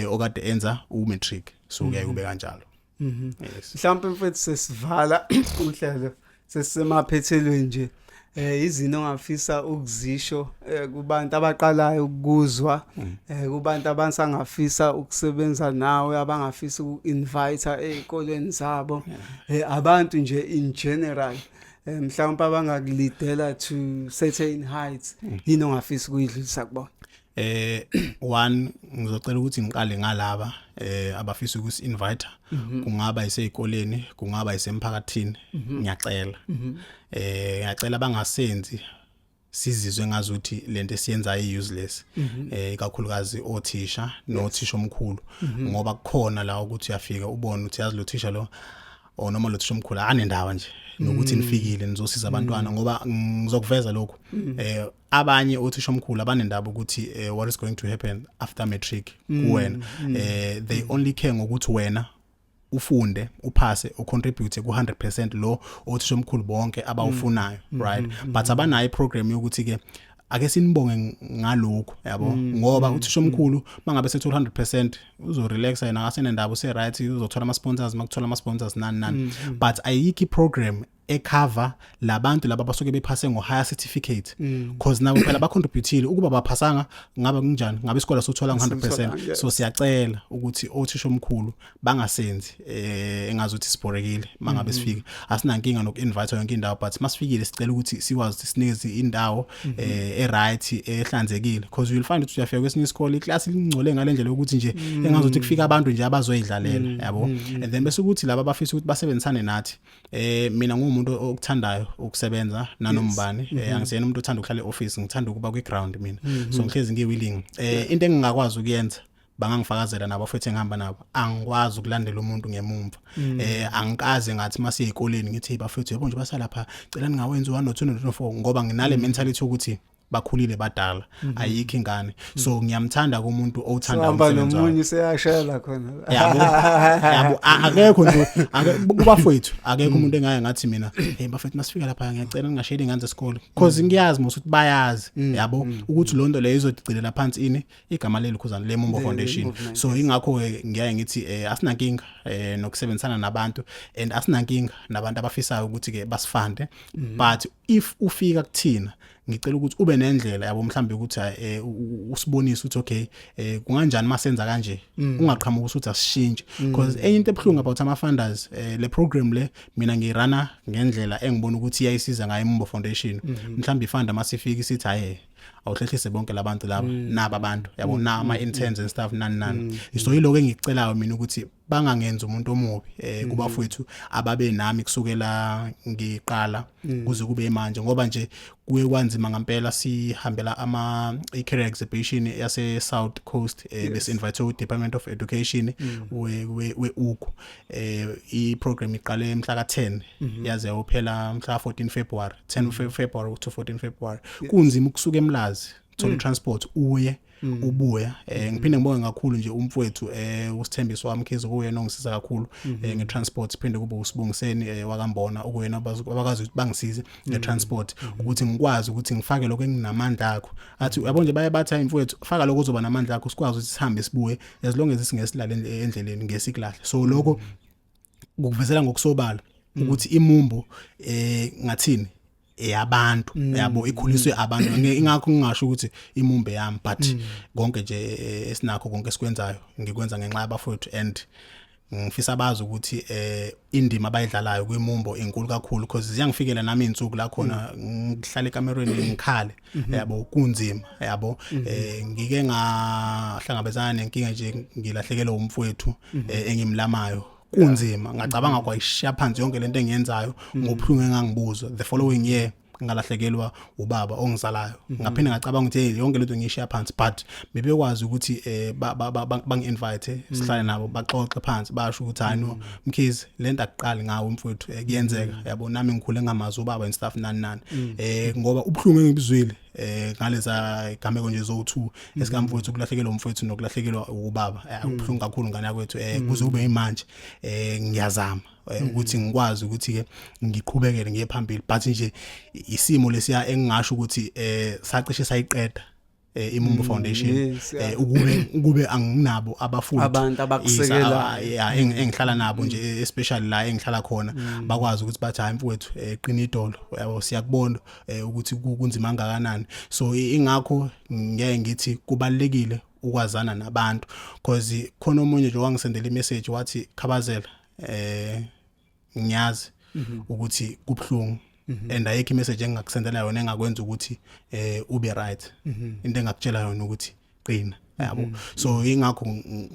okade enza u-matric. So kuyaye kube kanjalo. Mhlawumbe mfethu sesivala uhlelo sesemaphethelweni nje, izinto ongafisa ukuzisho kubantu abaqalayo ukuzwa, kubantu abansangafisa ukusebenza nawe, abangafisa uku-invite ezikoleni zabo, abantu nje in general mhlawumbe abangakulidela to certain heights, yini ongafisa ukuyidlulisa kubona? One ngizocela ukuthi ngiqale ngalaba abafisa ukusi invite, kungaba isezikoleni, kungaba isemphakathini, ngiyacela ngiyacela bangasenzi sizizwe ngazuthi lento esiyenza useless, kakhulukazi othisha nothisha omkhulu, ngoba kukhona la ukuthi uyafika ubone ukuthi yazi lo thisha lo o noma lo thisha omkhulu anendawo nje nokuthi nifikile nizosiza abantwana, ngoba ngizokuveza lokho abanye othisha omkhulu abanendaba ukuthi what is going to happen after matric kuwena. They only care ngokuthi wena ufunde uphase ucontribute ku 100% lo othisha omkhulu bonke abawufunayo, right? But abanayo iprogram yokuthi ke ake sinibonge ngalokho yabo, ngoba uthisha omkhulu mangabe sethola 100% uzorelaxa yena asenendaba use right, uzothola ama sponsors, makuthola ama sponsors nani. But ayikho iprogram ecover labantu laba basuke bephase ngo higher certificate because nabo phela ba contributile ukuba baphasanga ngaba kunjani ngabe isikole sothola 100%. So siyacela ukuthi othisha omkhulu bangasenzi engazuthi siborekile mangabe sifika asinankinga nokuinvite yonke indawo but masifikile sicela ukuthi sikwazi sinikeze indawo right ehlanzekile because you'll find ukuthi uyafika kwesinye isikole iclass lingcole ngalendlela ukuthi nje engazuthi kufika abantu nje abazoyidlalela yabo and then bese ukuthi laba bafisa ukuthi basebenzisane nathi mina ngumuntu okuthandayo ukusebenza nanombani angisiyena umuntu othanda ukuhlala eoffice ngithanda ukuba kwi ground mina so ngihlezi ngiwilling into engingakwazi ukuyenza bangangifakazela nabo futhi ngihamba nabo angikwazi ukulandela umuntu ngemumva angikaze ngathi mase ezikoleni ngithi bafethu yebo nje basalapha cela ningawenza 1 no 2 no 4 ngoba nginale mentality ukuthi bakhulile badala ayikho ingane so ngiyamthanda kumuntu othanda umsebenzi nomunye seyashela khona yabo akekho nje kubafethu akekho umuntu engaye ngathi mina bafethu masifika lapha ngiyacela ngingashayeli ingane zesikole because ngiyazi ukuthi bayazi yabo ukuthi lonto leyo izogcilela phansi ini igama leli khuzana le Mumbo Foundation so ingakho ngiyaye ngithi asinankinga nokusebenzisana nabantu and asinankinga nabantu abafisayo ukuthi ke basifande but if ufika kuthina ngicela ukuthi ube nendlela yabo mhlambe ukuthi usibonise ukuthi okay kunganjani masenza kanje ungaqhamuka ukuthi asishintshe because enye into ebhlungu about ama funders le program le mina ngirana ngendlela engibona ukuthi iyayisiza ngayo Mumbo Foundation mhlambe ifunda masifika isithi haye awuhlehlise bonke labantu laba naba abantu yabo na ama interns and stuff nani so yiloko engicelayo mina ukuthi bangangenza umuntu omubi kubafowethu ababe nami kusukela ngiqala kuze kube manje ngoba nje kuye kwanzima ngempela sihambela career exhibition yase South Coast bese invite u Department of Education we uku I program iqale mhla ka10 yaze uphela mhla 14 February 10 February to 14 February kunzima ukusuka eMlazi thola transport uye ubuya ngiphinde ngibonge kakhulu nje umfowethu usithembiso wami Khizo kuye nongisiza kakhulu ngetransport siphinde kube usibongiseni wakambona ukuyena abakazi ukuthi bangisize ngetransport ukuthi ngikwazi ukuthi ngifake lokho enginamandla akho athi yabo nje baye batha imfowethu faka lokho uzoba namandla akho sikwazi ukuthi sihambe sibuye as long as singesilale endleleni ngesiklahle so lokho ukuvezela ngokusobala ukuthi iMumbo ngathini abantu yabo ikhuliswe abantu ingakho ngingasho ukuthi iMumbo yami but konke nje esinakho konke sikwenzayo ngikwenza ngenxa yabafowethu and ngifisa bazi ukuthi indima abayidlalayo kwiMumbo inkulu kakhulu because ziyangifikela nami insuku la khona ngihlala ekamerweni ngikhale yabo kunzima yabo ngike ngahlangabezana nenkinga nje ngilahlekelwe umfowethu engimlamayo kunzima ngacabanga kwayishiya phansi yonke lento engiyenzayo ngobuhlungu engangibuzwa the following year ngalahlekelwa ubaba ongizalayo ngaphinde ngacabanga ukuthi yonke lento ngishiya phansi but bebekwazi ukuthi bangi-invite sihlale nabo baxoxe phansi basho ukuthi hayi no Mkhize lento akuqali ngawe mfowethu kuyenzeka yabo nami ngikhule ngamazi ubaba and stuff nani ngoba ubuhlungu engibizwile ngaleza igameko nje zo2 esikamfowethu kulahlekelwa umfowethu nokulahlekelwa ubaba ubuhlungu kakhulu ngane yakwethu kuze ube imanje ngiyazama ukuthi ngikwazi ukuthi ke ngiqhubekele ngiye phambili but nje isimo lesiya engingasho ukuthi sacishe sayiqeda iMumbo Foundation ukube anginabo abafundi abantu abakusekela engihlala nabo nje especially la engihlala khona bakwazi ukuthi bathi hayi mfowethu qina idolo yabo siyakubona ukuthi kunzima kangakanani so ingakho ngeke ngithi kubalekile ukwazana nabantu because khona umunye nje wangisendela imessage wathi Khabazela ngiyazi ukuthi kubhlungu and ayikho imessage engakusendela yona engakwenza ukuthi ube right into engakutshela yona ukuthi qina yabo so ingakho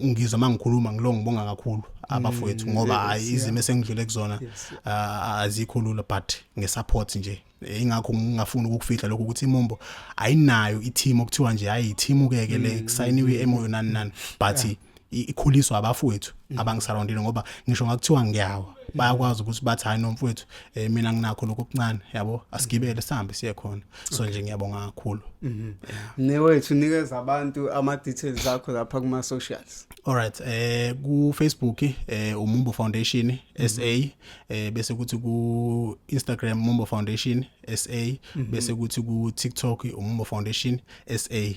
ngizwa mangikhuluma ngilo ngibonga kakhulu abafowethu ngoba izimo esengidlule kuzona azikhulula but ngesupport nje ingakho ngingafuni ukufihla lokho ukuthi iMumbo ayinayo i-team okuthiwa nje hayi i-team ukeke le kusayiniwe emoyo nani but ikhuliswa abafowethu abangisurroundile ngoba ngisho ngakuthiwa ngiyawa bayakwazi ukuthi bathi hayi nomfowethu mina nginakho lokho okuncane yabo asigibele sihambe siye khona so nje ngiyabonga kakhulu newethu nikeza abantu ama details akho lapha kuma socials alright ku Facebook uMumbo Foundation SA bese kuthi ku Instagram Mumbo Foundation SA bese kuthi ku TikTok uMumbo Foundation SA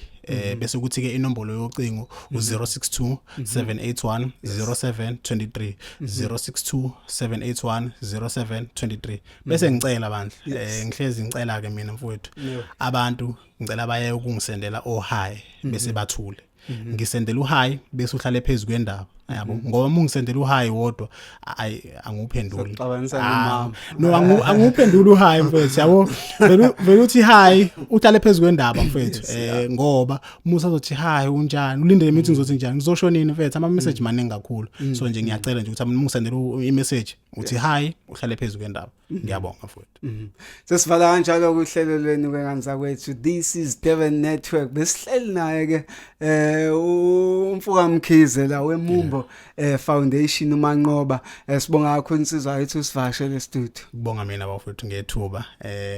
bese kuthi ke inombolo yocingo u062 781 0723 062 0781 0723 bese ngicela bandla ngihlezi ngicela ke mina mfowethu abantu ngicela baye ukungisendela hi bese bathule ngisendela hi bese uhlale phezulu kwendaba yabo ngoba ungisendela hi wodwa anguphenduli no anguphenduli hi mfethu yabo vele uthi hi uhlale phezulu kwendaba mfethu ngoba musa azothi hi unjani ulindele meeting uzothi njani ngizoshona nini mfethu ama message maningi kakhulu so nje ngiyacela nje ukuthi ungisendela i-message uthi hi uhlale phezulu kwendaba ngiyabonga mfethu sesivala kanjalo kuhlelo lweni kwengane zakwethu this is Devon Network besihleli naye ke umfuka Mkhize la weMumbo Foundation uManqoba sibonga kakhulu insizwa yethu sivashele studio kubonga mina bafowethu ngethuba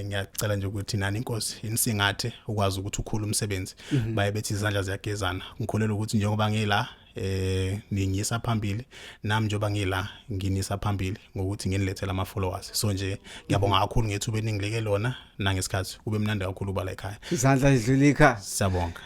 ngiyacela nje ukuthi nani inkosi inisingathe ukwazi ukuthi ukhulu umsebenzi baye bethi izandla ziyagezana ngikholela ukuthi njengoba ngila ningisa phambili nami njoba ngila nginisa phambili ngokuthi nginilethela ama followers so nje ngiyabonga kakhulu ngethuba eningileke lona nangesikhathi kube mnandi kakhulu uba la ekhaya izandla zidlula ekhaya siyabonga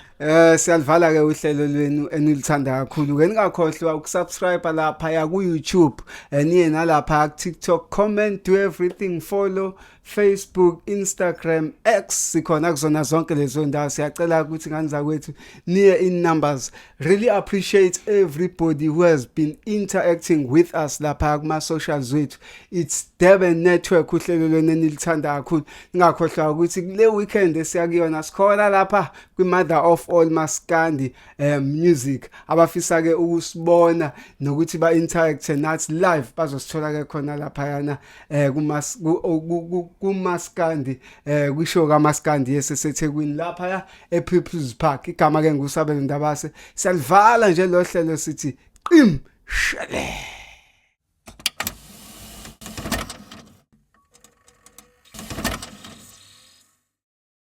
siyalivala ke uhlelo lwenu enilithanda kakhulu ke ningakhohlwa ukusubscribe lapha ya ku YouTube niye nalapha ku TikTok comment do everything follow Facebook Instagram X sikhona kuzona zonke lezo ndawo siyacela ukuthi ngane zakwethu niye in numbers really appreciate everybody who has been interacting with us lapha kuma socials wethu it's Devon Network uhlelo lwenu enilithanda kakhulu ningakhohlwa ukuthi kule weekend esiyakuyona sikhona lapha kwi Mother of all Maskandi music abafisa ke ukusibona nokuthi ba interact nathi live bazosithola ke khona lapha yana kuMaskandi kwishow kaMaskandi yeseseThekwini lapha ya ePeople's Park igama ke ngusabelo Ndabase siyalivala nje lo hlelo sithi qim shele